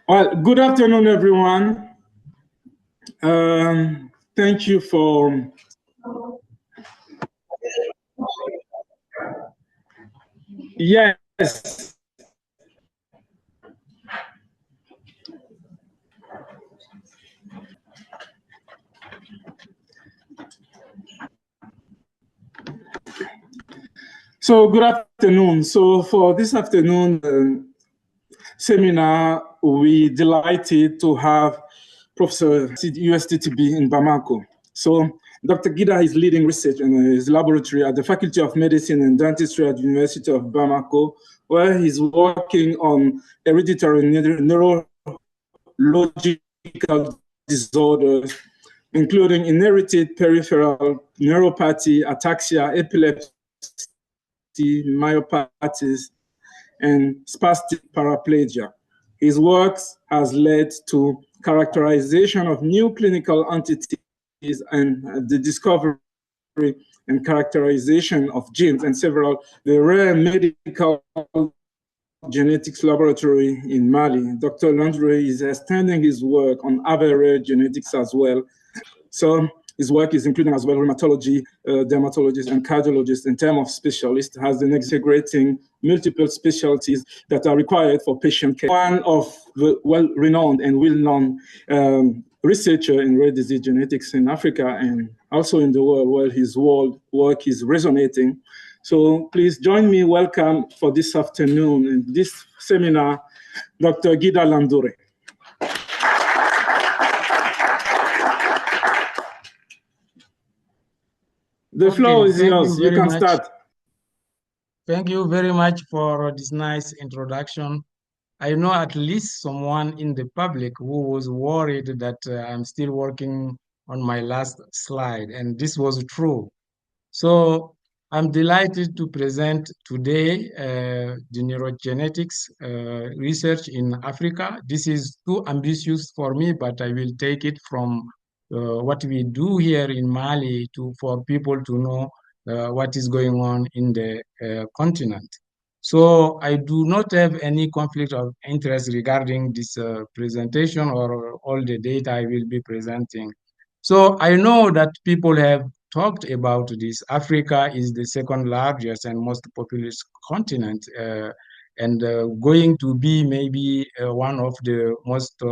Well, good afternoon, everyone. Thank you for yes. So good afternoon. So for this afternoon seminar, we're delighted to have Professor USTTB in Bamako. So Dr. Guida is leading research in his laboratory at the Faculty of Medicine and Dentistry at the University of Bamako, where he's working on hereditary neurological disorders, including inherited peripheral neuropathy, ataxia, epilepsy, myopathies, and spastic paraplegia. His work has led to characterization of new clinical entities and the discovery and characterization of genes and several the rare medical genetics laboratory in Mali. Dr. Landouré is extending his work on other rare genetics as well. So his work is including as well rheumatology, dermatologists, and cardiologists in terms of specialists, has been integrating multiple specialties that are required for patient care. One of the well-renowned and well-known researcher in rare disease genetics in Africa and also in the world, where his work is resonating. So please join me, welcome for this afternoon in this seminar, Dr. Guida Landouré. The floor is yours. You can start. Thank you very much for this nice introduction. I know at least someone in the public who was worried that I'm still working on my last slide, and this was true. So I'm delighted to present today the neurogenetics research in Africa. This is too ambitious for me, but I will take it from what we do here in Mali for people to know what is going on in the continent. So I do not have any conflict of interest regarding this presentation or all the data I will be presenting. So I know that people have talked about this. Africa is the second largest and most populous continent and going to be maybe one of the most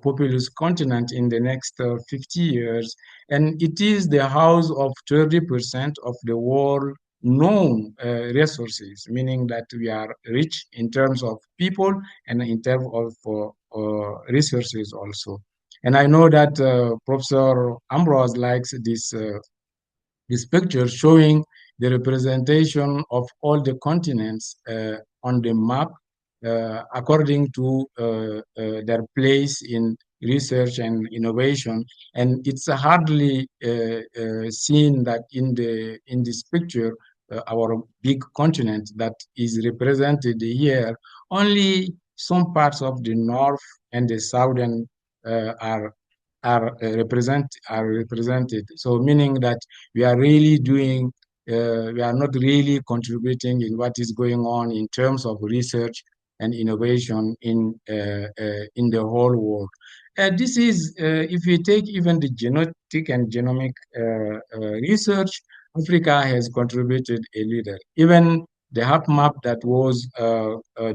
populous continent in the next 50 years. And it is the house of 30% of the world known resources, meaning that we are rich in terms of people and in terms of resources also. And I know that Professor Ambrose likes this picture showing the representation of all the continents on the map according to their place in research and innovation. And it's hardly seen that in this picture, our big continent that is represented here, only some parts of the north and the southern are represented. So meaning that we are really doing, we are not really contributing in what is going on in terms of research and innovation in the whole world. This is, if you take even the genetic and genomic research, Africa has contributed a little. Even the HAP map that was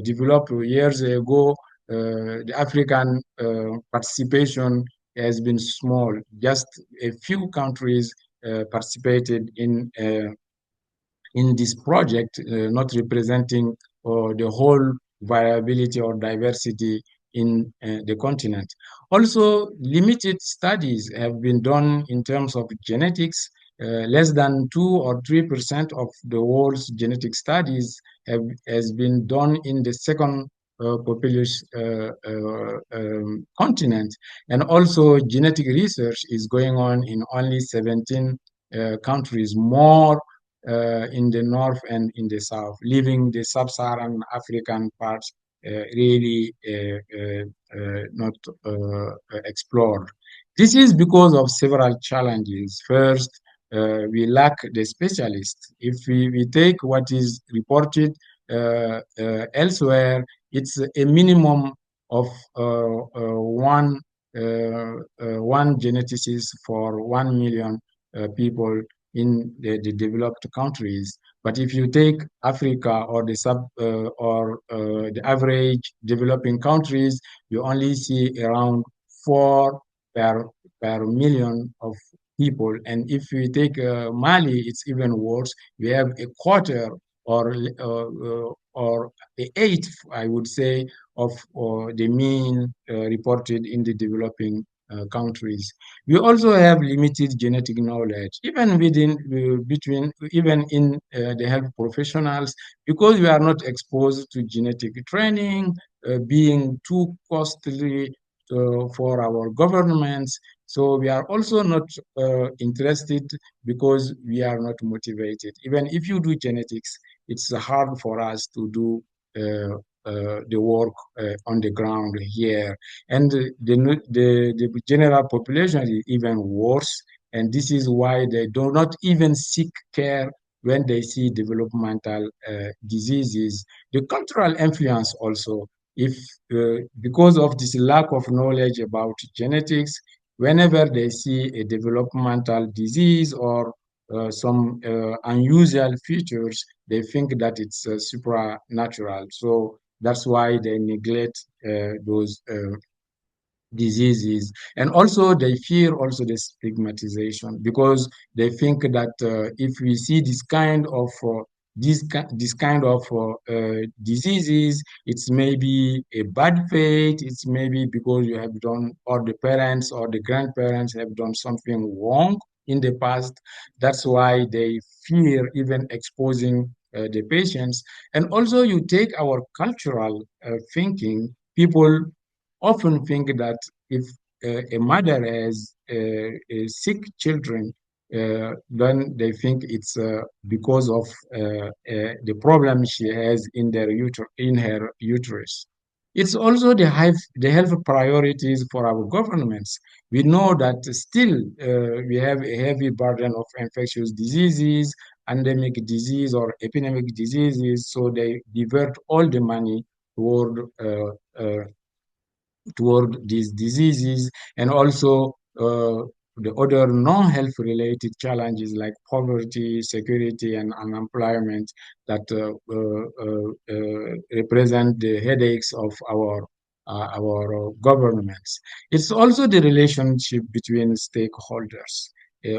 developed years ago, the African participation has been small. Just a few countries participated in this project, not representing the whole variability or diversity in the continent. Also, limited studies have been done in terms of genetics. Less than 2 or 3% of the world's genetic studies has been done in the second populous continent. And also genetic research is going on in only 17 countries, more in the north and in the south, leaving the sub-Saharan African parts really not explored. This is because of several challenges. First, we lack the specialists. If we take what is reported elsewhere, it's a minimum of one geneticist for 1 million people in the developed countries. But if you take Africa or the average developing countries, you only see around four per per million of people. And if we take Mali, it's even worse. We have a quarter or a eighth, I would say, of the mean reported in the developing countries. We also have limited genetic knowledge, even even in the health professionals, because we are not exposed to genetic training, being too costly for our governments. So we are also not interested because we are not motivated. Even if you do genetics, it's hard for us to do the work on the ground here. And the general population is even worse. And this is why they do not even seek care when they see developmental diseases. The cultural influence also, if because of this lack of knowledge about genetics, whenever they see a developmental disease or some unusual features, they think that it's supernatural. So that's why they neglect those diseases. And also they fear also the stigmatization, because they think that if we see this kind of diseases, it's maybe a bad fate, it's maybe because you have done, or the parents or the grandparents have done something wrong in the past. That's why they fear even exposing the patients. And also you take our cultural thinking, people often think that if a mother has sick children, then they think it's because of the problem she has in in her uterus. It's also the health priorities for our governments. We know that still we have a heavy burden of infectious diseases, endemic disease, or epidemic diseases, so they divert all the money toward these diseases. And also the other non-health related challenges like poverty, security, and unemployment that represent the headaches of our governments. It's also the relationship between stakeholders.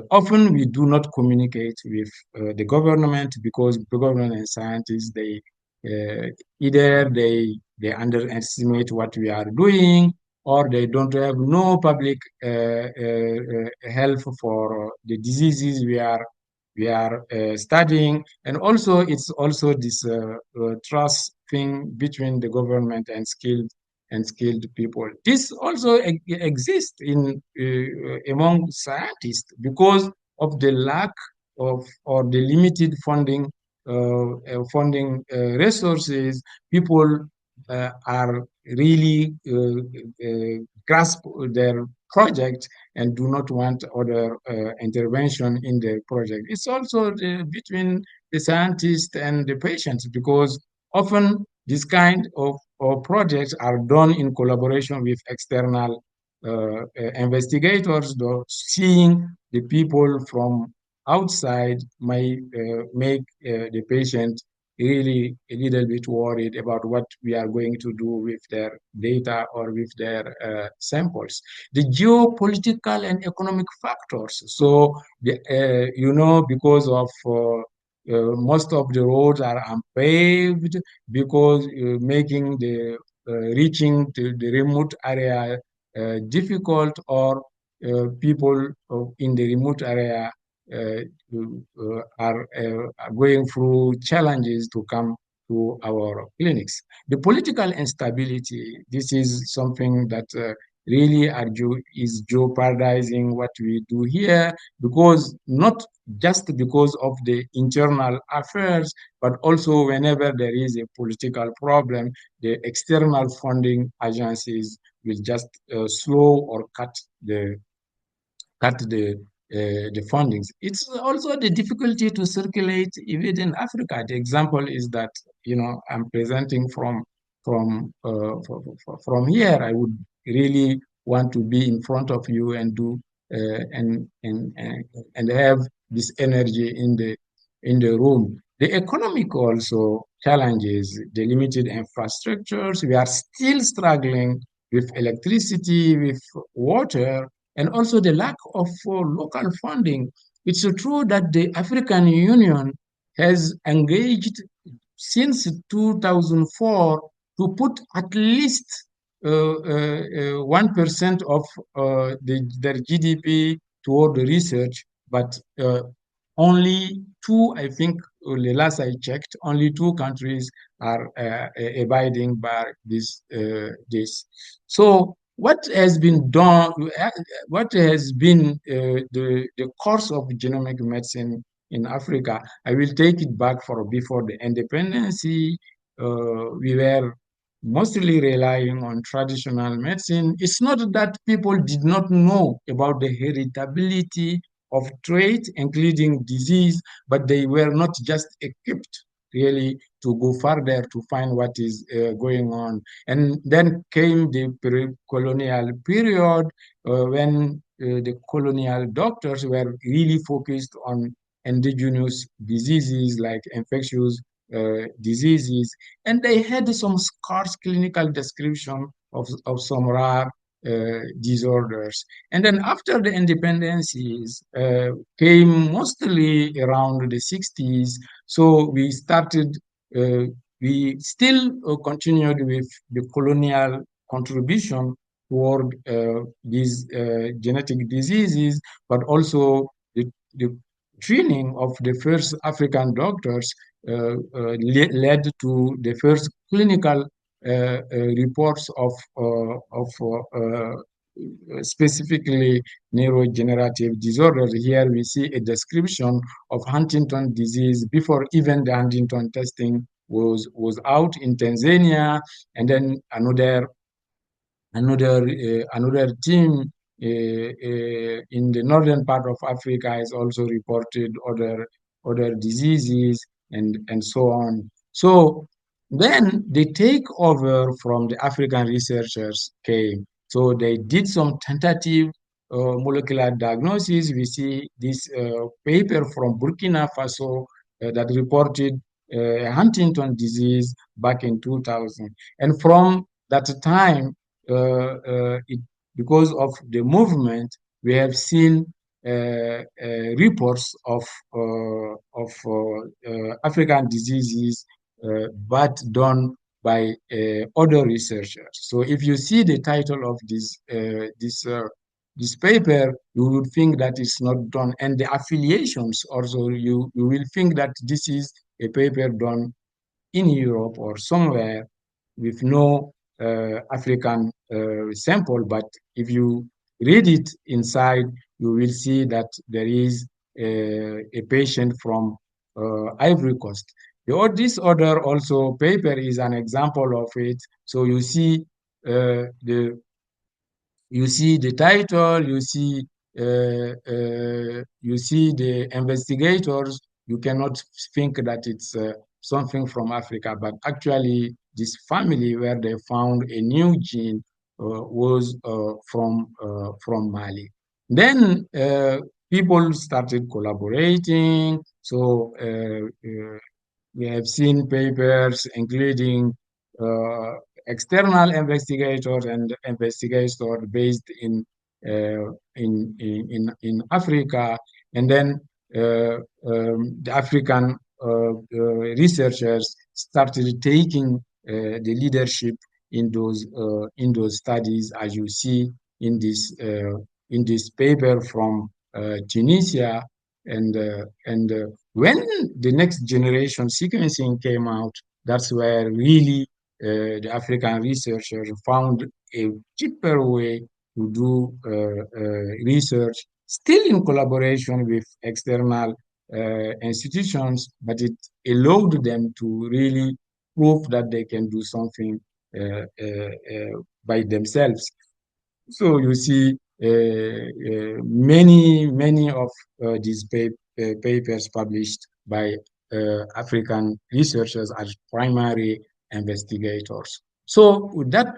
Often we do not communicate with the government, because the government and scientists, uh, either they underestimate what we are doing, or they don't have no public health for the diseases we are studying. And also it's also this trust thing between the government and skilled people. This also exists in among scientists, because of the lack of, or the limited funding resources. People are really grasp their project and do not want other intervention in the project. It's also between the scientist and the patients, because often this kind of projects are done in collaboration with external investigators, though seeing the people from outside might make the patient really a little bit worried about what we are going to do with their data or with their samples. The geopolitical and economic factors. So, because of most of the roads are unpaved, because making the reaching to the remote area difficult, or people in the remote area uh, are going through challenges to come to our clinics. The political instability, this is something that really is jeopardizing what we do here, because not just because of the internal affairs, but also whenever there is a political problem, the external funding agencies will just slow or cut cut the fundings. It's also the difficulty to circulate even in Africa. The example is that, I'm presenting from here. I would really want to be in front of you and do and have this energy in the room. The economic also challenges, the limited infrastructures. We are still struggling with electricity, with water, and also the lack of local funding. It's true that the African Union has engaged since 2004 to put at least 1% of their GDP toward the research, but only two, I think, the last I checked, only two countries are abiding by this. So what has been done, what has been the course of genomic medicine in Africa? I will take it back for before the independence. We were mostly relying on traditional medicine. It's not that people did not know about the heritability of traits, including disease, but they were not just equipped really to go further to find what is going on. And then came the pre-colonial period when the colonial doctors were really focused on indigenous diseases like infectious diseases, and they had some scarce clinical description of some rare disorders. And then after the independencies came mostly around the 60s, so we started, we still continued with the colonial contribution toward these genetic diseases, but also the training of the first African doctors led to the first clinical reports of specifically neurogenerative disorders. Here we see a description of Huntington disease before even the Huntington testing was out in Tanzania, and then another team in the northern part of Africa has also reported other diseases and so on. So then the takeover from the African researchers came. So they did some tentative molecular diagnosis. We see this paper from Burkina Faso that reported Huntington disease back in 2000. And from that time, because of the movement, we have seen reports of African diseases, but done by other researchers. So if you see the title of this paper, you would think that it's not done, and the affiliations also, you will think that this is a paper done in Europe or somewhere with no African sample. But if you read it inside, you will see that there is a patient from Ivory Coast. This other also paper is an example of it. So you see the title, you see the investigators. You cannot think that it's something from Africa, but actually this family where they found a new gene was from Mali. Then people started collaborating. So we have seen papers including uh, external investigators and investigators based in Africa, and then the African researchers started taking the leadership in those studies, as you see in this paper from Tunisia, and when the next generation sequencing came out, that's where really the African researchers found a cheaper way to do research, still in collaboration with external institutions, but it allowed them to really prove that they can do something by themselves. So you see many of these papers published by African researchers as primary investigators. So that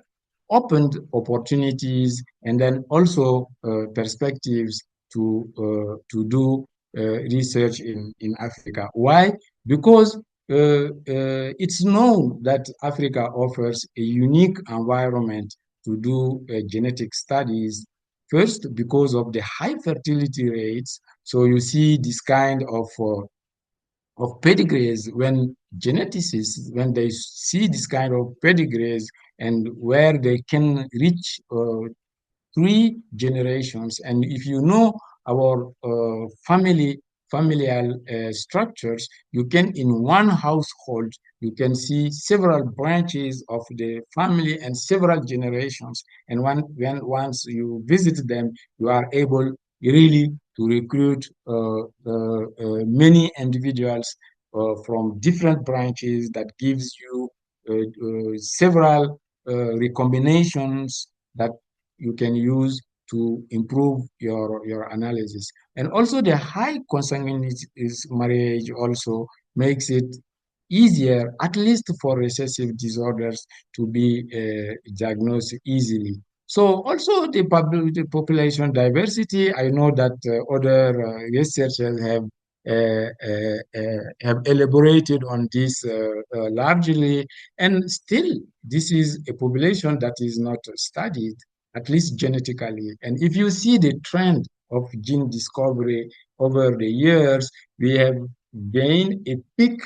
opened opportunities and then also perspectives to do research in Africa. Why? Because it's known that Africa offers a unique environment to do genetic studies. First, because of the high fertility rates. So you see this kind of pedigrees when geneticists, when they see this kind of pedigrees and where they can reach 3 generations. And if you know our familial structures, you can in one household you can see several branches of the family and several generations. And once you visit them, you are able really to recruit many individuals from different branches that gives you several recombinations that you can use to improve your analysis. And also the high consanguinity marriage also makes it easier, at least for recessive disorders, to be diagnosed easily. So also the population diversity, I know that other researchers have elaborated on this largely, and still this is a population that is not studied, at least genetically. And if you see the trend of gene discovery over the years, we have gained a peak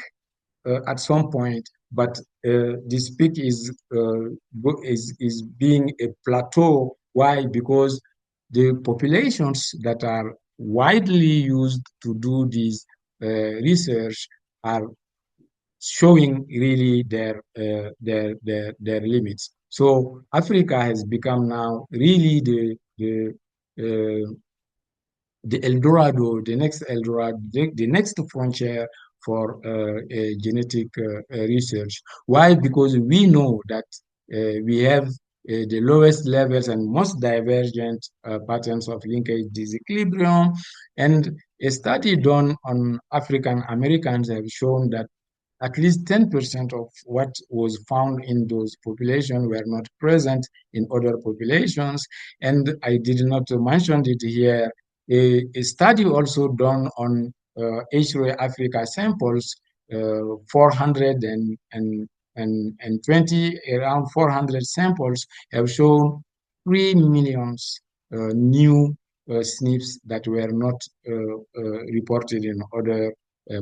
at some point, but this peak is being a plateau. Why? Because the populations that are widely used to do this research are showing really their limits. So Africa has become now really uh, the El Dorado, the next El Dorado, the next frontier for genetic research. Why? Because we know that we have the lowest levels and most divergent patterns of linkage disequilibrium. And a study done on African Americans have shown that at least 10% of what was found in those populations were not present in other populations. And I did not mention it here. A study also done on H-ray Africa samples, 420, around 400 samples have shown 3 million new SNPs that were not reported in other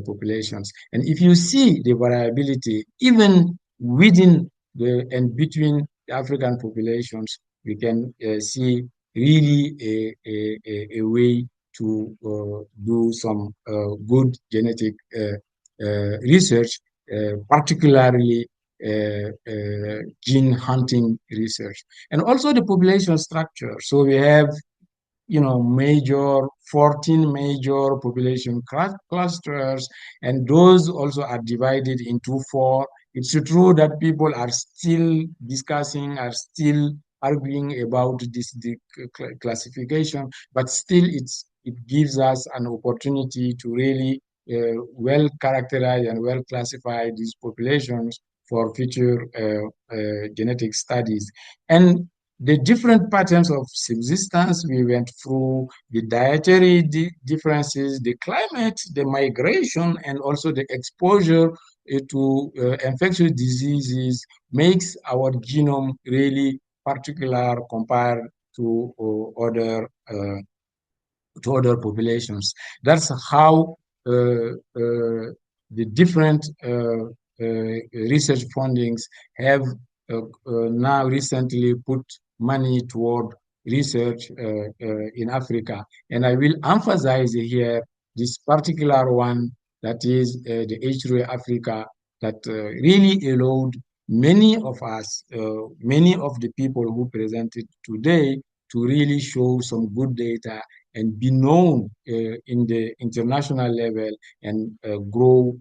populations. And if you see the variability, even within the and between the African populations, we can see really a way to do some good genetic research, particularly gene hunting research, and also the population structure. So we have 14 major population clusters, and those also are divided into four. It's true that people are still discussing, are still arguing about this classification, but still it gives us an opportunity to really well characterize and well classify these populations for future genetic studies. And the different patterns of subsistence we went through, the dietary differences, the climate, the migration, and also the exposure to infectious diseases makes our genome really particular compared to other populations. That's how the different research fundings have now recently put money toward research in Africa. And I will emphasize here this particular one, that is the H-ray Africa, that really allowed many of us, many of the people who presented today, to really show some good data and be known in the international level and grow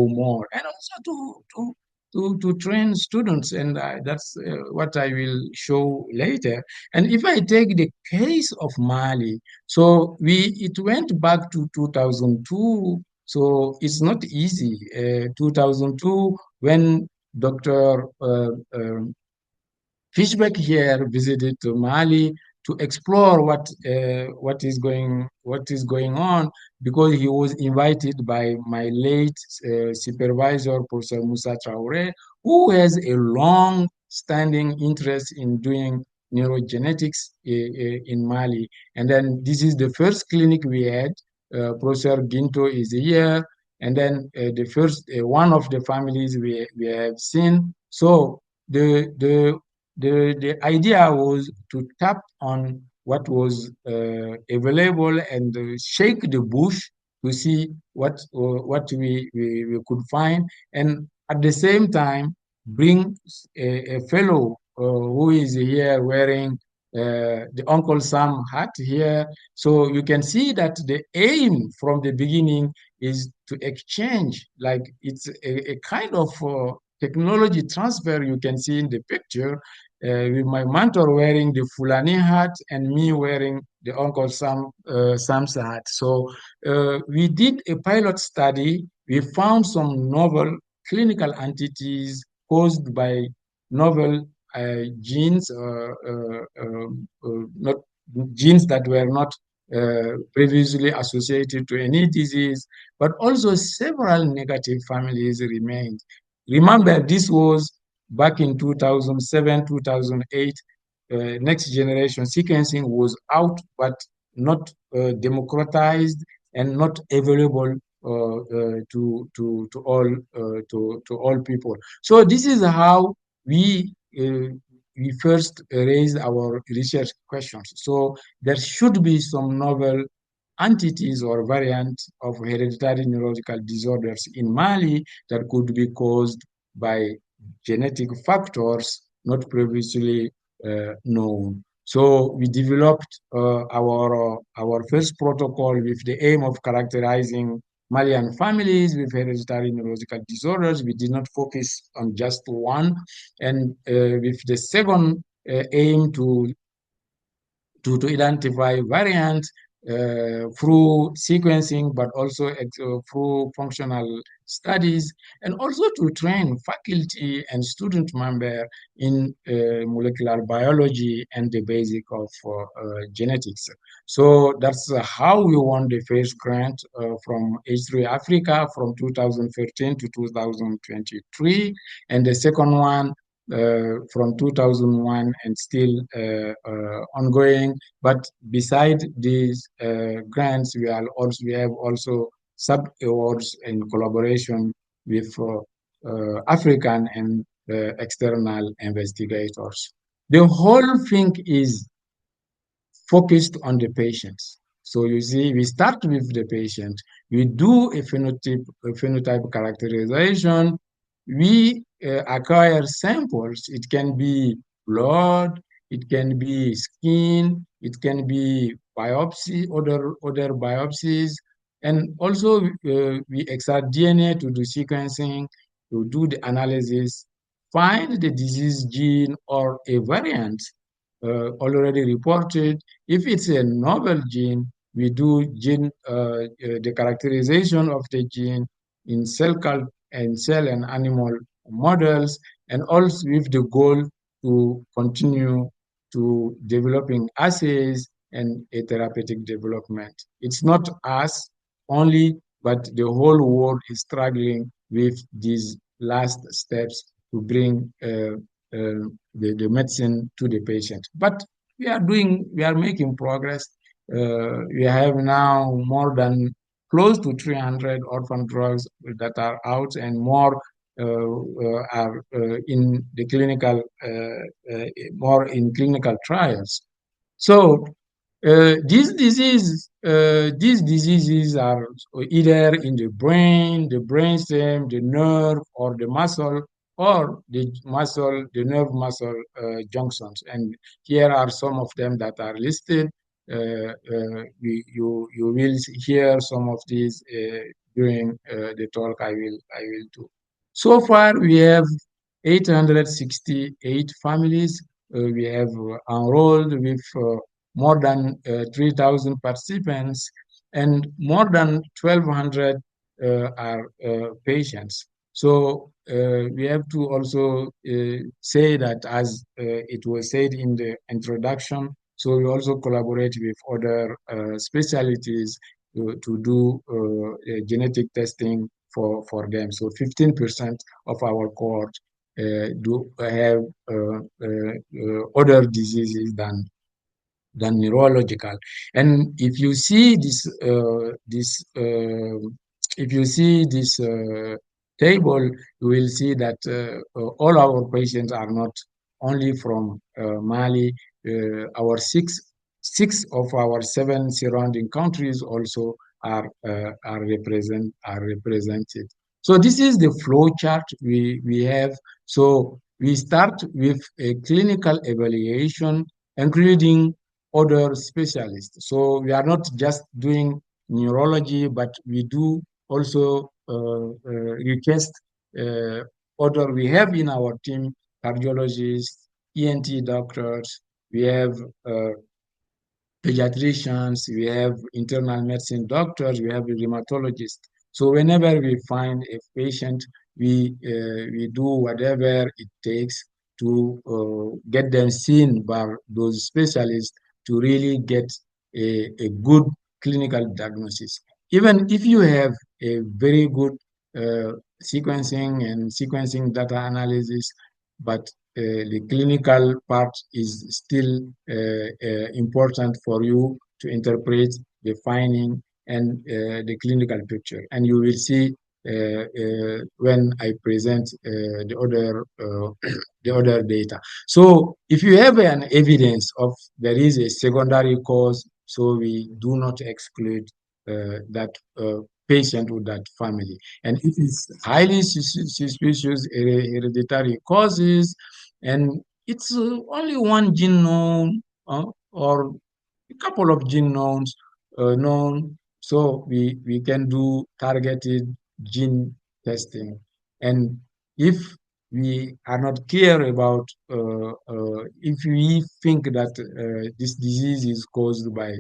more, and also to train students, and that's what I will show later. And if I take the case of Mali, so it went back to 2002, so it's not easy. 2002, when Dr. Fishback here visited to Mali to explore what is going on, because he was invited by my late supervisor, Professor Musa Traore, who has a long-standing interest in doing neurogenetics in Mali. And then this is the first clinic we had. Professor Ginto is here, and then the first one of the families we have seen. So the idea was to tap on what was available and shake the bush to see what we could find, and at the same time bring a fellow who is here wearing the Uncle Sam hat here. So you can see that the aim from the beginning is to exchange, like it's a kind of technology transfer. You can see in the picture, with my mentor wearing the Fulani hat and me wearing the Uncle Sam's hat. So we did a pilot study. We found some novel clinical entities caused by novel genes, not genes that were not previously associated to any disease, but also several negative families remained. Remember, this was back in 2007, 2008. Next generation sequencing was out, but not democratized and not available to all people. So this is how we first raised our research questions. So there should be some novel entities or variants of hereditary neurological disorders in Mali that could be caused by genetic factors not previously known. So we developed our first protocol with the aim of characterizing Malian families with hereditary neurological disorders. We did not focus on just one, and with the second aim to identify variants through sequencing, but also through functional studies, and also to train faculty and student member in molecular biology and the basic of genetics. So that's how we won the first grant from H3 Africa from 2013 to 2023, and the second one from 2001 and still ongoing. But beside these grants, we have also sub awards in collaboration with African and external investigators. The whole thing is focused on the patients. So you see, we start with the patient. We do a phenotype characterization. We acquire samples. It can be blood, it can be skin, it can be biopsy, other biopsies, and also we extract DNA to do sequencing, to do the analysis, find the disease gene or a variant already reported. If it's a novel gene, we do the characterization of the gene in cell and animal models, and also with the goal to continue to developing assays and a therapeutic development. It's not us only, but the whole world is struggling with these last steps to bring the medicine to the patient. But we are making progress. We have now more than close to 300 orphan drugs that are out, and more are more in clinical trials. So these diseases are either in the brain, the brainstem, the nerve, or the muscle, or the nerve muscle junctions. And here are some of them that are listed. You will hear some of these during the talk I will do. So far, we have 868 families. We have enrolled with more than 3,000 participants, and more than 1,200 are patients. So we have to also say that, as it was said in the introduction, so we also collaborate with other specialties to do genetic testing for them. So 15% of our cohort do have other diseases than neurological. And if you see if you see this table, you will see that all our patients are not only from Mali. Our six of our seven surrounding countries also are represented. So this is the flow chart we have. So we start with a clinical evaluation, including other specialists. So we are not just doing neurology, but we do also request other. We have in our team cardiologists, ENT doctors, we have pediatricians, we have internal medicine doctors, we have rheumatologists. So whenever we find a patient, we do whatever it takes to get them seen by those specialists to really get a good clinical diagnosis. Even if you have a very good sequencing data analysis, but the clinical part is still important for you to interpret the finding and the clinical picture. And you will see when I present the other data. So if you have an evidence of there is a secondary cause, so we do not exclude that patient with that family. And if it's highly suspicious hereditary causes, and it's only one gene known or a couple of genomes known, so we can do targeted gene testing. And if we are not clear about, if we think that this disease is caused by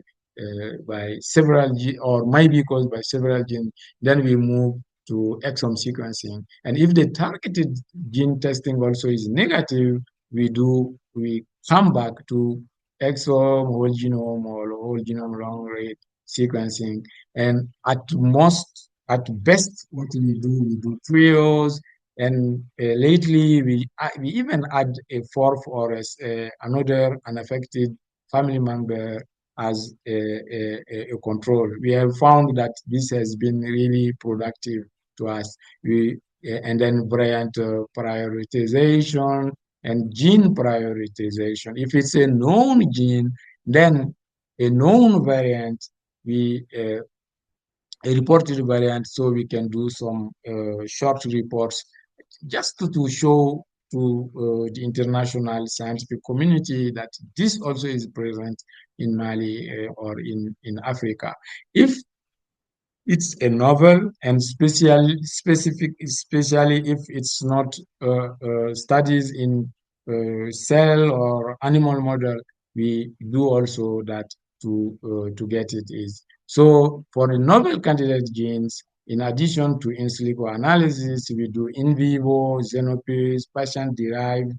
several or might be caused by several genes, then we move to exome sequencing. And if the targeted gene testing also is negative, we come back to exome, whole genome, or whole genome long read sequencing. And at best, what we do trios. And lately, we even add a fourth or another unaffected family member as a control. We have found that this has been really productive to us. And then variant prioritization and gene prioritization. If it's a known gene, then a known variant, a reported variant, so we can do some short reports just to show to the international scientific community that this also is present in Mali or in Africa. If it's a novel and specific, especially if it's not studies in cell or animal model, we do also that to get it is. So for the novel candidate genes, in addition to in silico analysis, we do in vivo, xenopase, patient-derived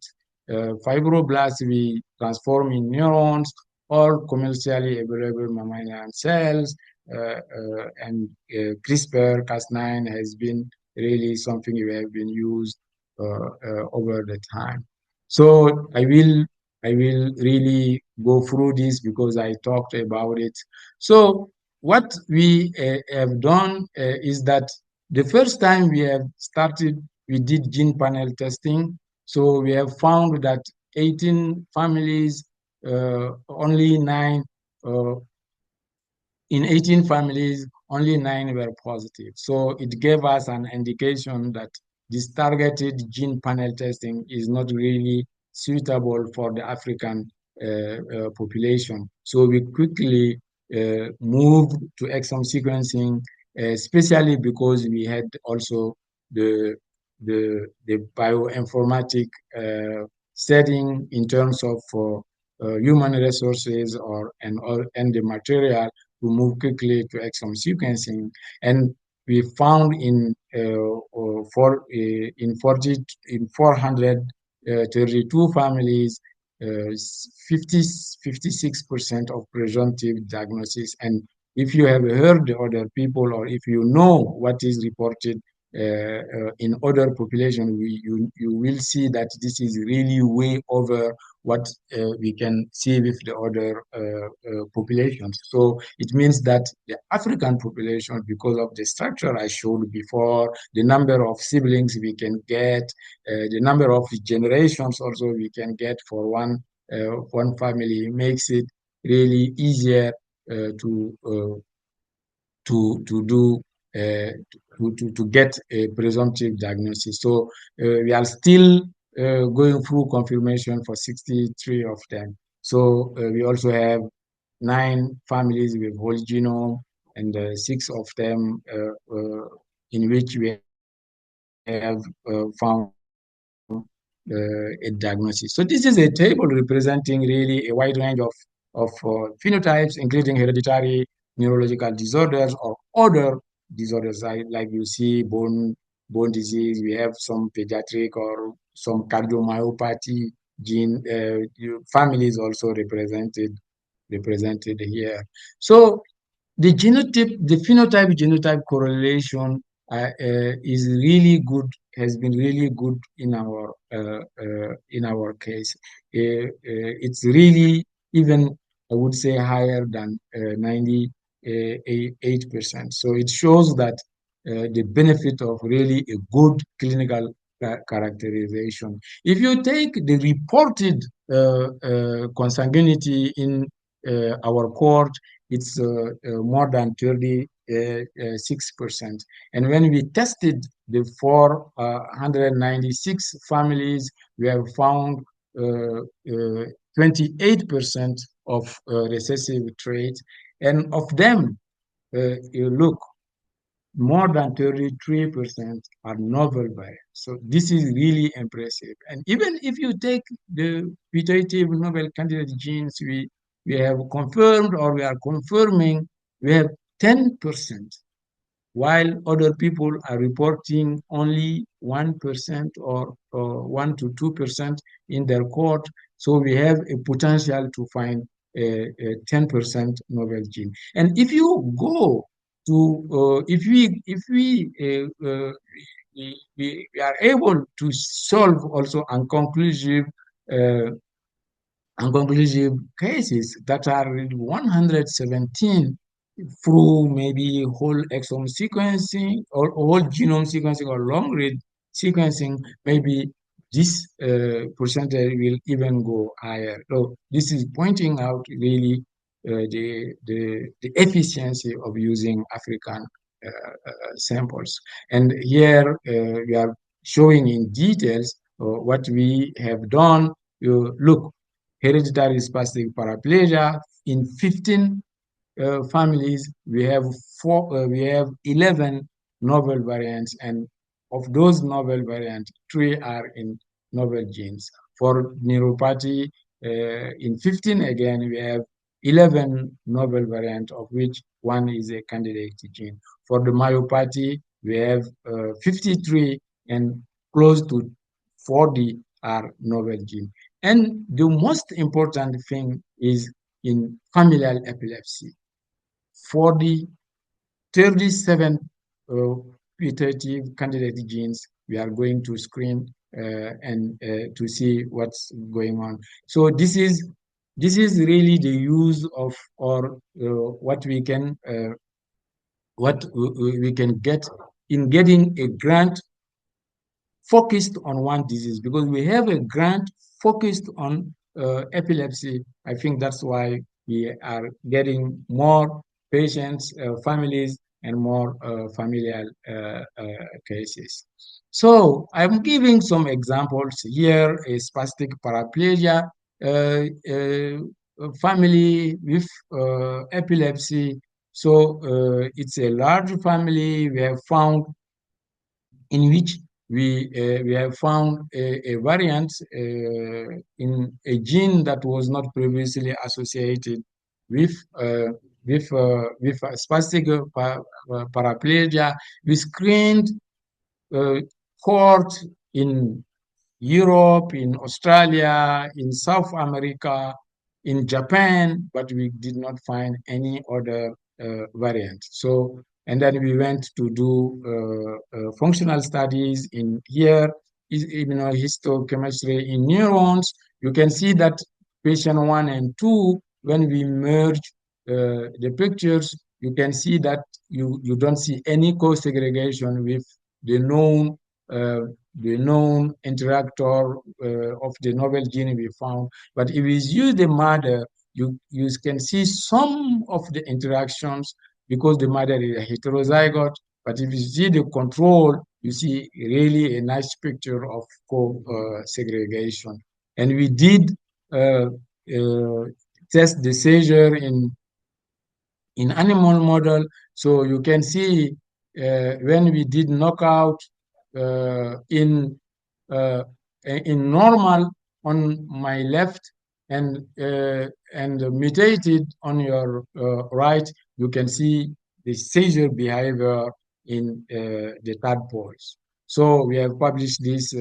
fibroblasts we transform in neurons or commercially available mammalian cells. And CRISPR-Cas9 has been really something we have been used over the time. So I will really go through this because I talked about it. So what we have done is that the first time we have started, we did gene panel testing. So we have found that 18 families, only 9 in 18 families, only 9 were positive. So it gave us an indication that this targeted gene panel testing is not really suitable for the African population. So we quickly moved to exome sequencing, especially because we had also the the bioinformatic setting in terms of human resources and the material to move quickly to exome sequencing. And we found in 432 families, 56% of presumptive diagnosis. And if you have heard the other people, or if you know what is reported in other population, you will see that this is really way over what we can see with the other populations. So it means that the African population, because of the structure I showed before, the number of siblings we can get, the number of generations also we can get for one family, makes it really easier to do to get a presumptive diagnosis. So we are still going through confirmation for 63 of them. So we also have 9 families with whole genome, and 6 of them in which we have found a diagnosis. So this is a table representing really a wide range of phenotypes, including hereditary neurological disorders or other disorders, like you see bone disease. We have some pediatric or some cardiomyopathy gene families also represented here. So the phenotype genotype correlation is really good, has been really good in our case. It's really even, I would say, higher than 98%. So it shows that the benefit of really a good clinical characterization. If you take the reported consanguinity in our court, it's more than 36%. And when we tested the 496 families, we have found 28% of recessive traits. And of them, you look, more than 33% are novel variants. So this is really impressive. And even if you take the putative novel candidate genes we have confirmed, or we are confirming, we have 10%, while other people are reporting only 1% or 1 to 2% in their court. So we have a potential to find a 10% novel gene. And if you go to, we are able to solve also uh, unconclusive cases that are 117 through maybe whole exome sequencing or whole genome sequencing or long read sequencing. Maybe this percentage will even go higher. So this is pointing out really the efficiency of using African samples. And here we are showing in details what we have done. You look, hereditary spastic paraplegia in 15 families, we have 11 novel variants, and of those novel variants, 3 are in novel genes. For neuropathy, in 15 again, we have 11 novel variants, of which 1 is a candidate gene. For the myopathy, we have 53, and close to 40 are novel gene. And the most important thing is in familial epilepsy. For the 37 putative candidate genes, we are going to screen and to see what's going on. So this is really the use of, or what we can get in getting a grant focused on one disease, because we have a grant focused on epilepsy. I think that's why we are getting more patients, families, and more familial cases. So I'm giving some examples here. A spastic paraplegia family with epilepsy. So it's a large family. We have found in which we have found a variant in a gene that was not previously associated with spastic paraplegia. We screened cohorts in Europe, in Australia, in South America, in Japan, but we did not find any other variant. So, and then we went to do functional studies in here, immunohistochemistry in neurons. You can see that patient 1 and 2, when we merge the pictures, you can see that you don't see any co-segregation with the known uh, the known interactor of the novel gene we found. But if we use the mother, you can see some of the interactions because the mother is a heterozygote. But if you see the control, you see really a nice picture of co-segregation. And we did test the seizure in animal model. So you can see when we did knockout uh, in uh, in normal on my left and mutated on your right, you can see the seizure behavior in the tadpoles. So we have published this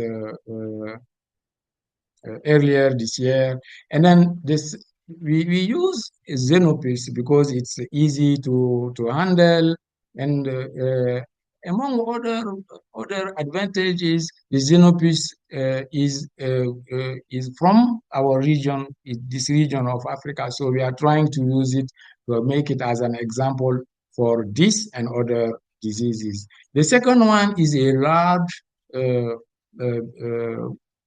earlier this year. And then we use Xenopus because it's easy to handle. And among other advantages, the Xenopus is from our region, this region of Africa. So we are trying to use it to make it as an example for this and other diseases. The second one is a large uh,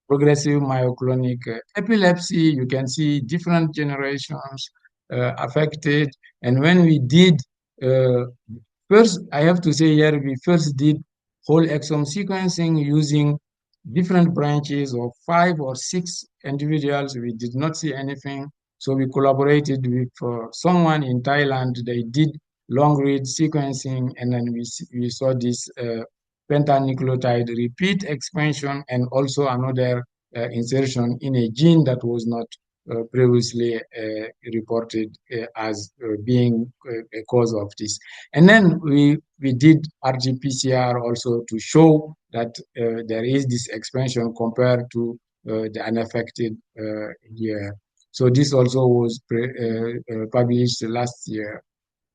progressive myoclonic epilepsy. You can see different generations affected. And when we did, first, I have to say here, we first did whole exome sequencing using different branches of 5 or 6 individuals. We did not see anything. So we collaborated with someone in Thailand. They did long read sequencing, and then we saw this pentanucleotide repeat expansion and also another insertion in a gene that was not previously reported as being a cause of this. And then we did RT-PCR also to show that there is this expansion compared to the unaffected year. So this also was published last year.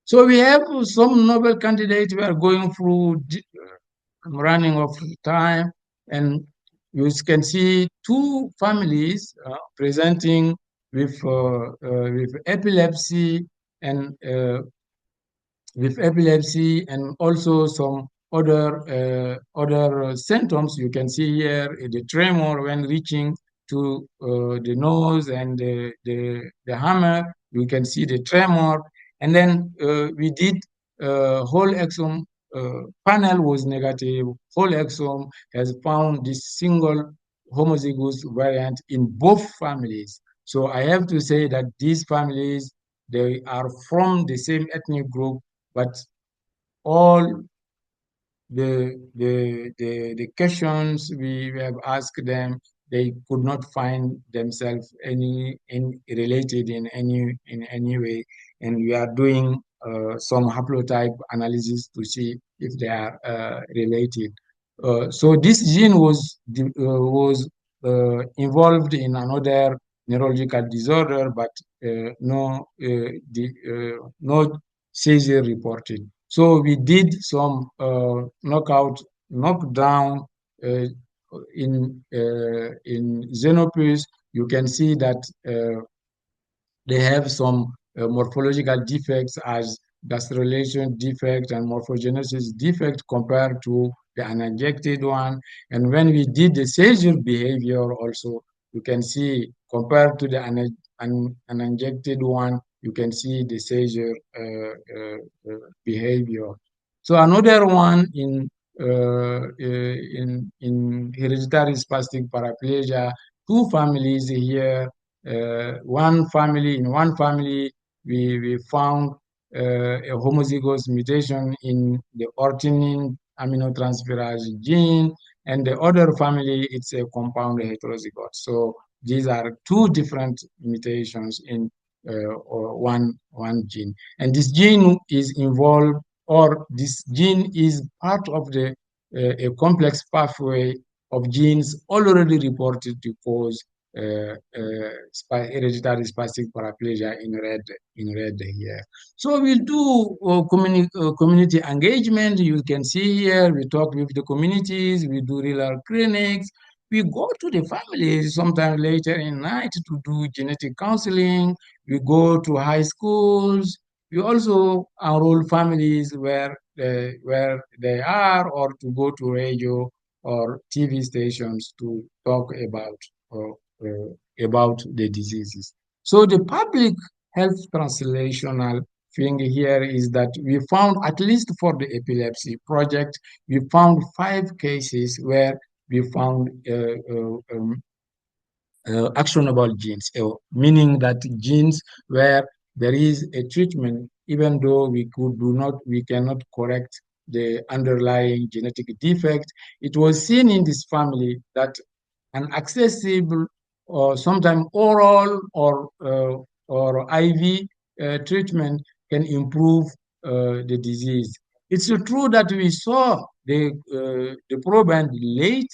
So we have some novel candidates we are going through. I'm running of time, and you can see 2 families presenting with epilepsy and also some other symptoms. You can see here the tremor when reaching to the nose and the hammer. You can see the tremor, and then we did whole exome panel was negative. Whole exome has found this single homozygous variant in both families. So I have to say that these families, they are from the same ethnic group, but all the questions we have asked them, they could not find themselves any related in any way, and we are doing some haplotype analysis to see if they are related. So this gene was involved in another neurological disorder, but no seizure reported. So we did some knockdown uh, in Xenopus. You can see that they have some morphological defects as gastrulation defect and morphogenesis defect compared to the uninjected one. And when we did the seizure behavior also, you can see compared to the uninjected one, you can see the seizure behavior. So another one in hereditary spastic paraplegia, 2 families here. In one family, we found a homozygous mutation in the ornithine aminotransferase gene. and the other family, it's a compound heterozygote. So these are two different mutations in or one gene, and this gene is involved, or this gene is part of the a complex pathway of genes already reported to cause hereditary spastic paraplegia in red here. So we'll do community engagement. You can see here, we talk with the communities, we do rural clinics, we go to the families sometime later in night to do genetic counseling, we go to high schools, we also enroll families where they are, or to go to radio or TV stations to talk about the diseases. So the public health translational thing here is that we found, at least for the epilepsy project, we found 5 cases where we found actionable genes, meaning that genes where there is a treatment, even though we cannot correct the underlying genetic defect. It was seen in this family that an accessible or sometimes oral or IV treatment can improve the disease. It's true that we saw the proband late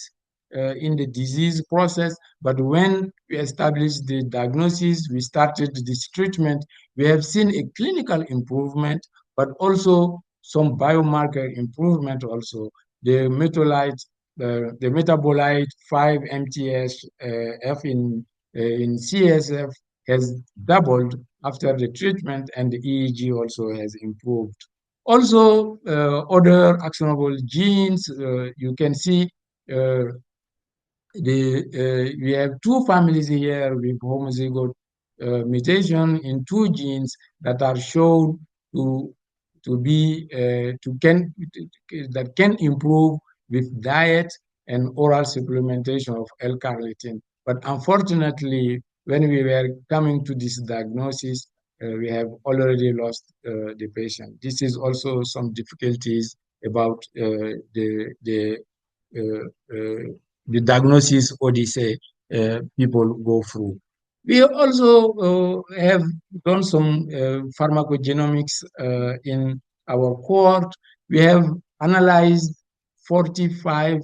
in the disease process, but when we established the diagnosis, we started this treatment, we have seen a clinical improvement, but also some biomarker improvement also. The metabolite 5-MTS-F in CSF has doubled after the treatment, and the EEG also has improved. Also, other actionable genes, you can see we have 2 families here with homozygote mutation in 2 genes that are shown to that can improve with diet and oral supplementation of L-carnitine. But unfortunately, when we were coming to this diagnosis, we have already lost the patient. This is also some difficulties about uh, uh, the diagnosis odyssey people go through. We also have done some pharmacogenomics in our cohort. We have analyzed 45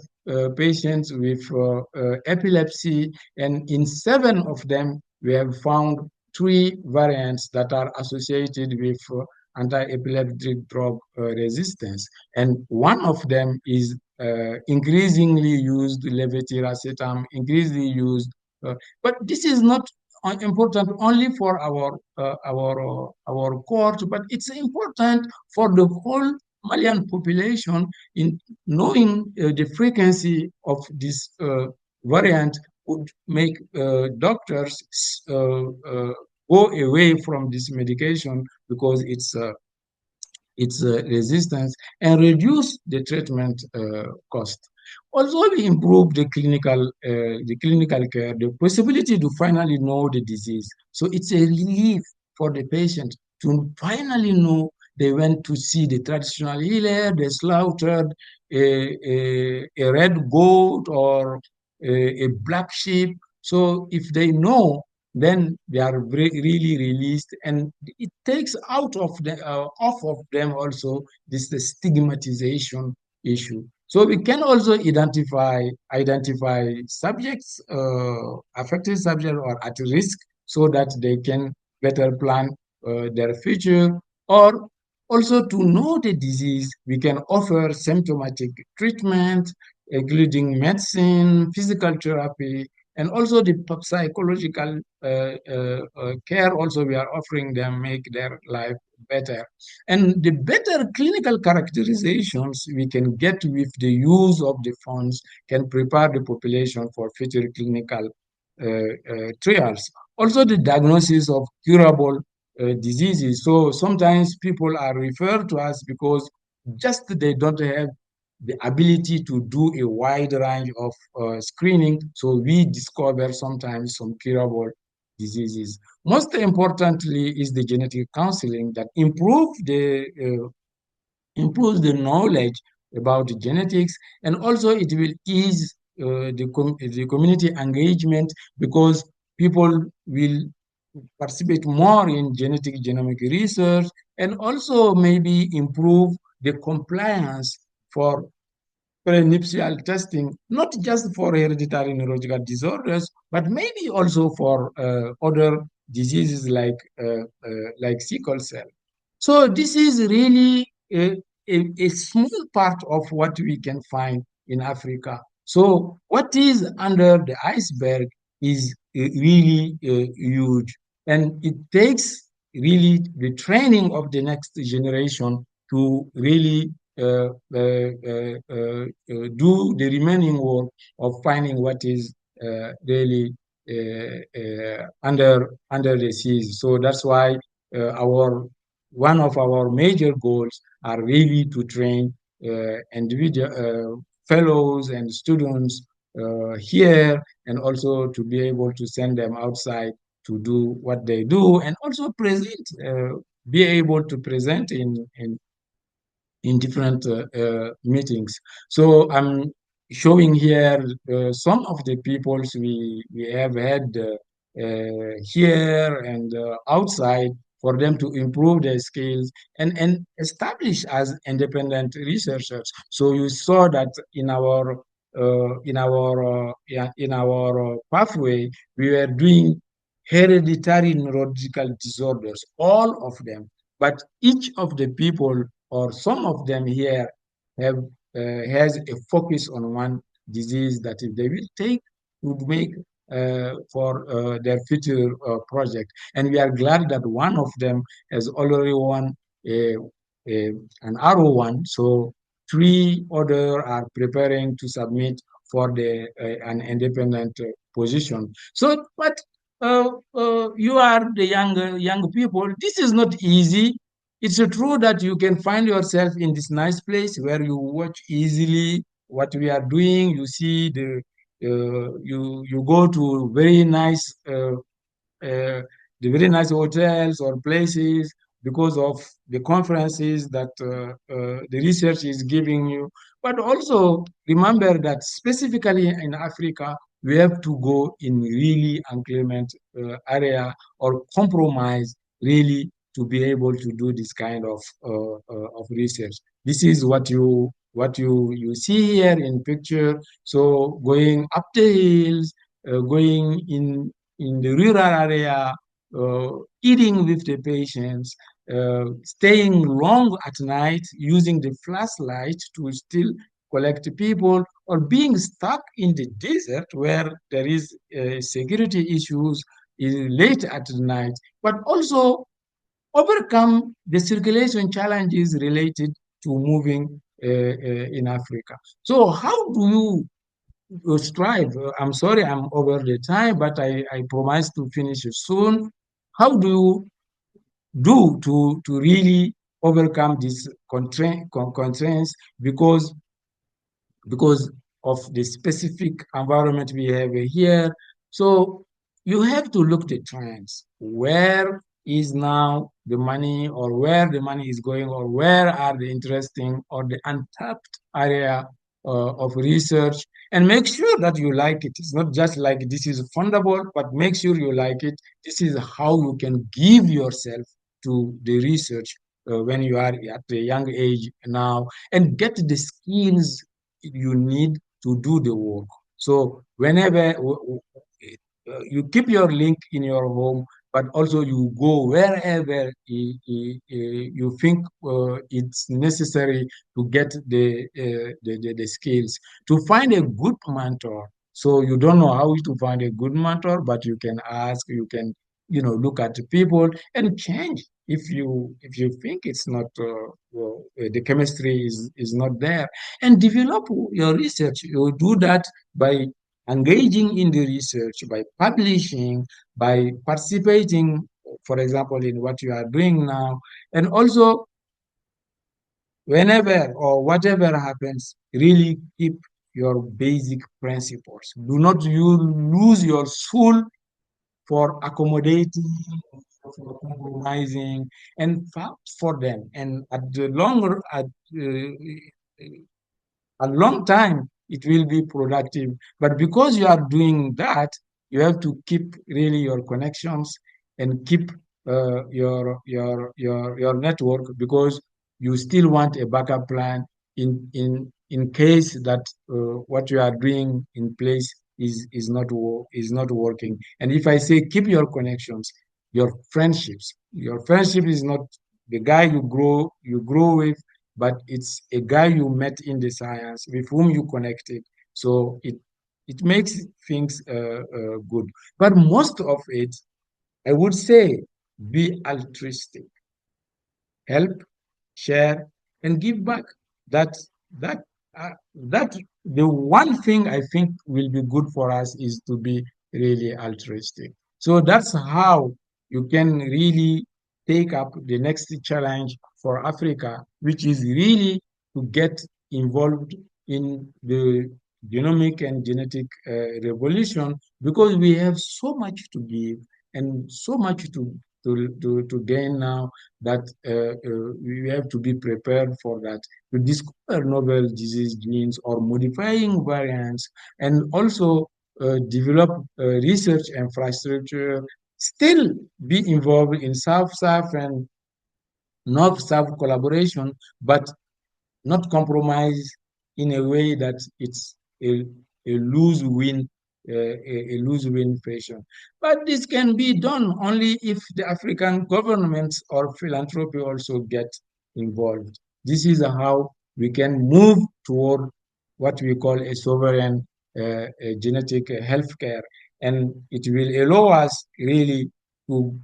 patients with epilepsy, and in 7 of them, we have found 3 variants that are associated with anti-epileptic drug resistance. And one of them is increasingly used, levetiracetam, increasingly used. But this is not important only for our court, but it's important for the whole Malian population in knowing the frequency of this variant would make doctors go away from this medication because its resistance and reduce the treatment cost. Also, we improve the clinical care, the possibility to finally know the disease. So it's a relief for the patient to finally know they went to see the traditional healer, they slaughtered a red goat or a black sheep. So if they know, then they are really released, and it takes off of them also this the stigmatization issue. So we can also identify subjects, affected subjects or at risk, so that they can better plan their future, or also to know the disease. We can offer symptomatic treatment, including medicine, physical therapy, and also the psychological care also we are offering them, make their life better. And the better clinical characterizations we can get with the use of the funds can prepare the population for future clinical trials. Also the diagnosis of curable diseases. So sometimes people are referred to us because just they don't have the ability to do a wide range of screening. So we discover sometimes some curable diseases. Most importantly is the genetic counseling that improves the knowledge about genetics, and also it will ease the community engagement because people will participate more in genetic genomic research and also maybe improve the compliance for prenuptial testing, not just for hereditary neurological disorders, but maybe also for other diseases like sickle cell. So this is really a small part of what we can find in Africa. So what is under the iceberg is really huge, and it takes really the training of the next generation to really do the remaining work of finding what is really under the seas. So that's why our one of our major goals are really to train individual fellows and students here, and also to be able to send them outside to do what they do, and also be able to present in different meetings. So I'm showing here some of the peoples we have had here and outside for them to improve their skills and establish as independent researchers. So you saw that in our pathway, we were doing hereditary neurological disorders, all of them. But each of the people or some of them here have has a focus on one disease that if they will take would make for their future project. And we are glad that one of them has already won a, a, an R01. So three other are preparing to submit for an independent position. So, but you are the young people. This is not easy. It's true that you can find yourself in this nice place where you watch easily what we are doing. You see you go to the very nice hotels or places because of the conferences that the research is giving you. But also remember that specifically in Africa, we have to go in really inclement area or compromise really to be able to do this kind of research. This is what you see here in picture. So going up the hills, going in the rural area, uh, eating with the patients, staying long at night using the flashlight to still collect people, or being stuck in the desert where there is security issues late at night, but also overcome the circulation challenges related to moving in Africa. So how do you strive? I'm sorry, I'm over the time, but I promise to finish soon. How do you do to really overcome these constraints because of the specific environment we have here? So you have to look the trends. Where is now the money, or where the money is going, or where are the interesting or the untapped area of research, and make sure that you like it. It's not just like this is fundable, but make sure you like it. This is how you can give yourself to the research when you are at a young age now, and get the skills you need to do the work. So whenever you keep your link in your home, but also you go wherever you think it's necessary to get the skills, to find a good mentor. So you don't know how to find a good mentor, but you can ask, you can look at people and change if you think it's not the chemistry is not there, and develop your research. You do that by engaging in the research, by publishing, by participating, for example, in what you are doing now. And also, whenever or whatever happens, really keep your basic principles. Do not you lose your soul for accommodating, for compromising, and fight for them. And at the longer, a long time, it will be productive. But because you are doing that, you have to keep really your connections and keep your network, because you still want a backup plan in case that what you are doing in place is not working. And if I say keep your connections, your friendship is not the guy you grow with, but it's a guy you met in the science with whom you connected. So it makes things good. But most of it, I would say, be altruistic, help, share, and give back. That that that the one thing I think will be good for us is to be really altruistic. So that's how you can really take up the next challenge for Africa, which is really to get involved in the genomic and genetic revolution, because we have so much to give and so much to gain now, that we have to be prepared for that, to discover novel disease genes or modifying variants, and also develop research infrastructure, still be involved in South-South and North-South collaboration, but not compromise in a way that it's a lose-win a lose-win fashion. But this can be done only if the African governments or philanthropy also get involved. This is how we can move toward what we call a sovereign genetic healthcare, and it will allow us really to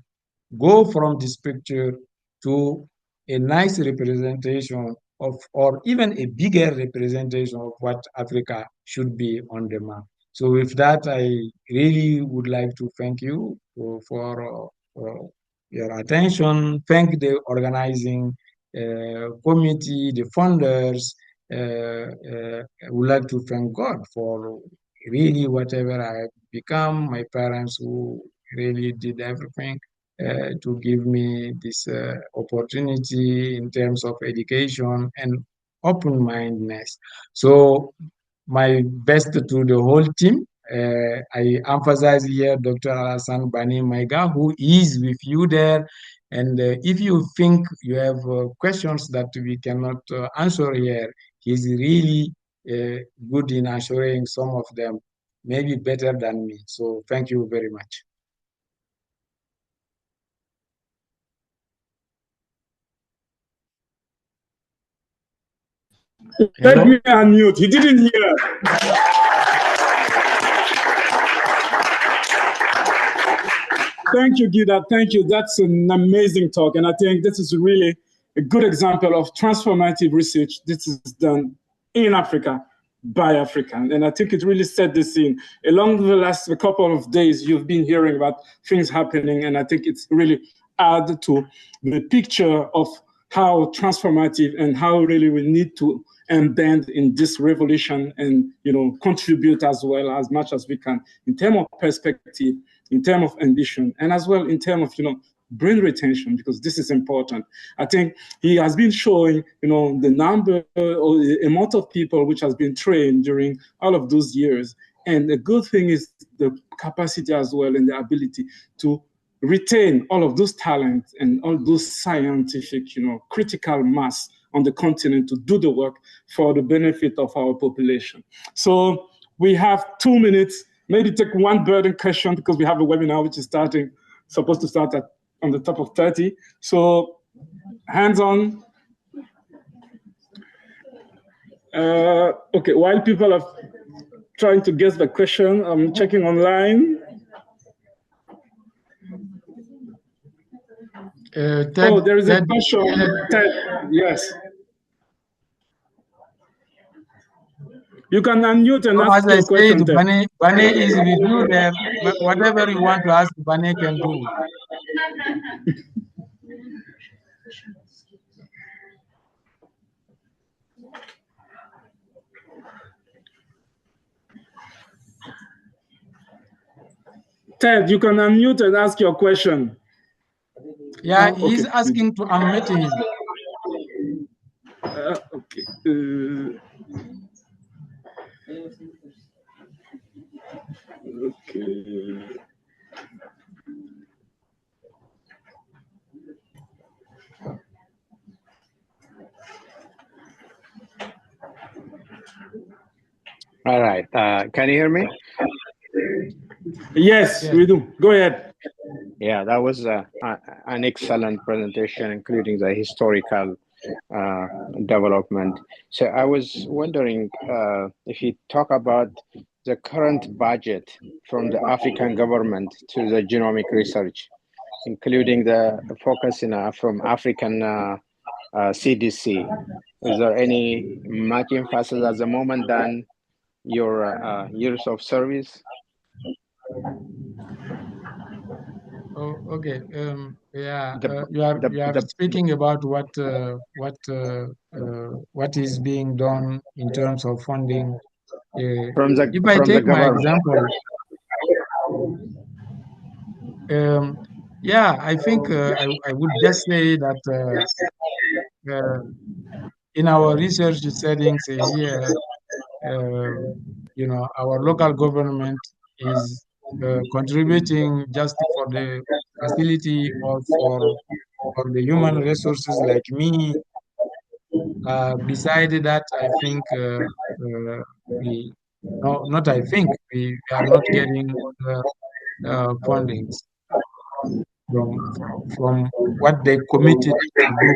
go from this picture to a nice representation of, or even a bigger representation of what Africa should be on the map. So with that, I really would like to thank you for your attention. Thank the organizing committee, the funders. I would like to thank God for really whatever I have become, my parents who really did everything to give me this opportunity in terms of education and open-mindedness. So my best to the whole team. I emphasize here Dr. Alassane Bani Maiga, who is with you there. And if you think you have questions that we cannot answer here, he's really good in answering some of them, maybe better than me. So thank you very much. Let me Hello? unmute. He didn't hear. Thank you, Guida. Thank you. That's an amazing talk. And I think this is really a good example of transformative research. This is done in Africa by Africans. And I think it really set the scene. Along the last couple of days, you've been hearing about things happening. And I think it's really add to the picture of how transformative and how really we need to embed in this revolution and contribute as well as much as we can in terms of perspective, in terms of ambition, and as well in terms of brain retention, because this is important. I think he has been showing the number or the amount of people which has been trained during all of those years. And the good thing is the capacity as well and the ability to retain all of those talents and all those scientific, critical mass on the continent to do the work for the benefit of our population. So we have 2 minutes, maybe take one burden question, because we have a webinar which is supposed to start on the top of 30. So hands on. Okay, while people are trying to guess the question, I'm checking online. Ted, there is a question. Ted, yes. You can unmute and ask your question, Ted. Bane is with you there. Whatever you want to ask, Bane can do. Ted, you can unmute and ask your question. Yeah, he's asking to unmute him. Okay. Okay. All right. Can you hear me? Yes, we do. Go ahead. Yeah, that was an excellent presentation, including the historical development. So I was wondering if you talk about the current budget from the African government to the genomic research, including the focus from African CDC. Is there any much emphasis at the moment than your years of service? Oh, okay. Yeah, The, you are speaking about what is being done in terms of funding. If I from the take my government. example, yeah, I think I would just say that in our research settings here, uh, our local government is contributing just for the facility or for the human resources like me. Beside that, I think we, no, not I think, we are not getting fundings from what they committed to do.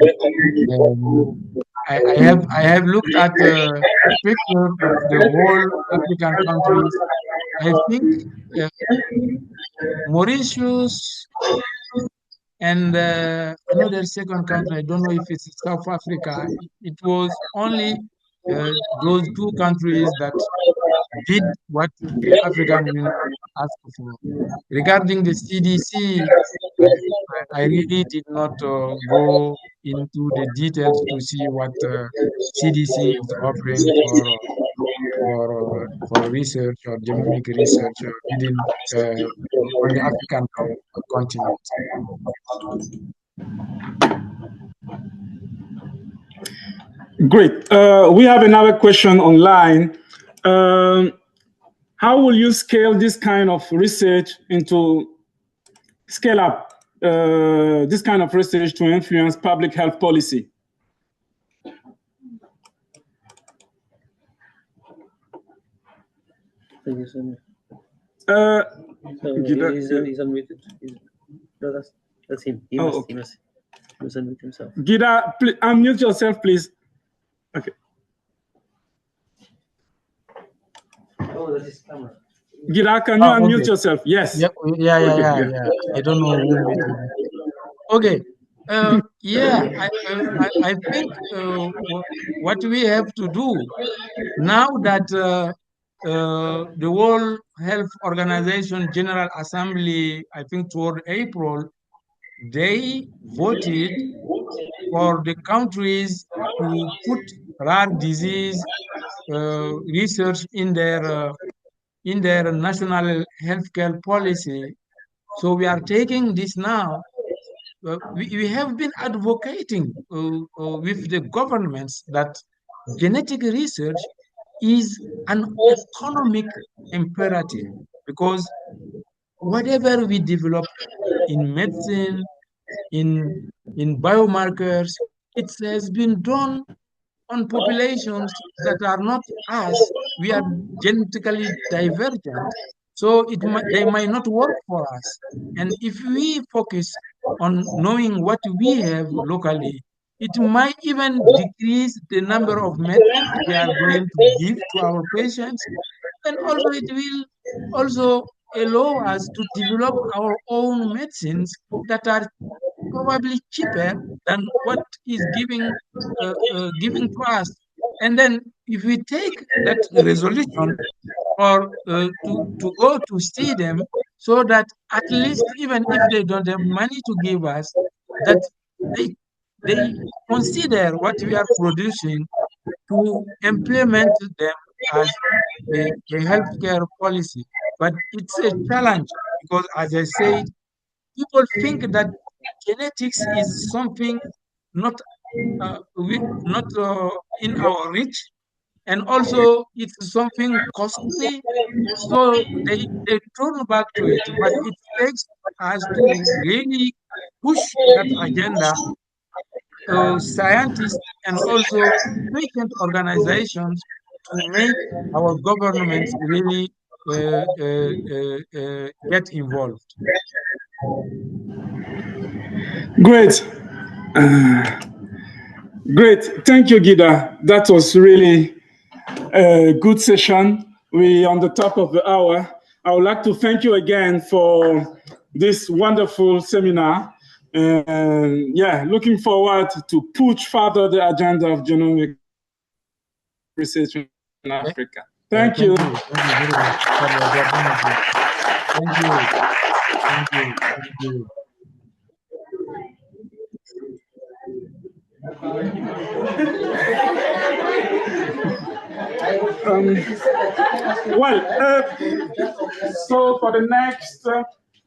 Um, I have looked at a picture of the whole African countries. I think uh, Mauritius and another second country, I don't know if it's South Africa. It was only those two countries that did what the African Union asked for. Regarding the CDC, I really did not go into the details to see what CDC is offering for research or genomic research within on the African continent. Great. We have another question online. How will you scale this kind of research into scale up this kind of research to influence public health policy? He's unmuted. No, that's him. He must unmute himself. Guida, please, unmute yourself, please. Okay. Oh, that's his camera. Guida, can you unmute Okay. yourself? Yes. Yeah. I don't know who muted me. Okay. Yeah, I think what we have to do now that the World Health Organization General Assembly, I think toward April, they voted for the countries to put rare disease research in their national healthcare policy. So we are taking this now. We have been advocating with the governments that genetic research is an economic imperative because whatever we develop in medicine, in biomarkers, it has been done on populations that are not us. We are genetically divergent, so they might not work for us. And if we focus on knowing what we have locally, it might even decrease the number of medicines we are going to give to our patients, and also it will also allow us to develop our own medicines that are probably cheaper than what is giving to us. And then if we take that resolution or to go to see them so that at least even if they don't have money to give us, that they they consider what we are producing to implement them as a healthcare policy. But it's a challenge because, as I said, people think that genetics is something not not in our reach, And also it's something costly. So they turn back to it, but it takes us to really push that agenda. Scientists and also patient organizations to make our governments really get involved. Great. Great. Thank you, Guida. That was really a good session. We're on the top of the hour. I would like to thank you again for this wonderful seminar. And yeah, looking forward to push further the agenda of genomic research in Africa. Thank you. Thank you very much for your opportunity. Thank you. Thank you. Thank you. So for the next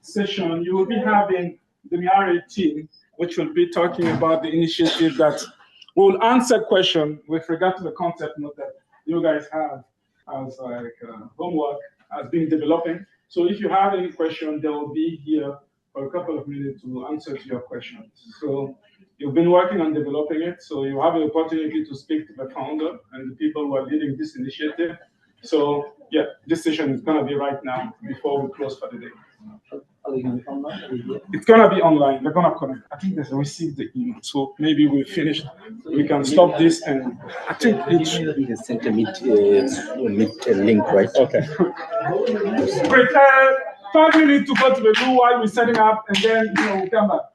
session, you will be having the Miare team, which will be talking about the initiative that will answer questions with regard to the concept note that you guys have as like homework has been developing. So if you have any question, they will be here for a couple of minutes to answer to your questions. So you've been working on developing it, so you have the opportunity to speak to the founder and the people who are leading this initiative. So yeah, this session is gonna be right now before we close for the day. It's gonna be online. They're gonna connect. I think they received the email, so maybe we finished. We can stop this, and I think it should sent a meet link, right? Okay. Great. 5 minutes to go to the room while we're setting up, and then we'll come back.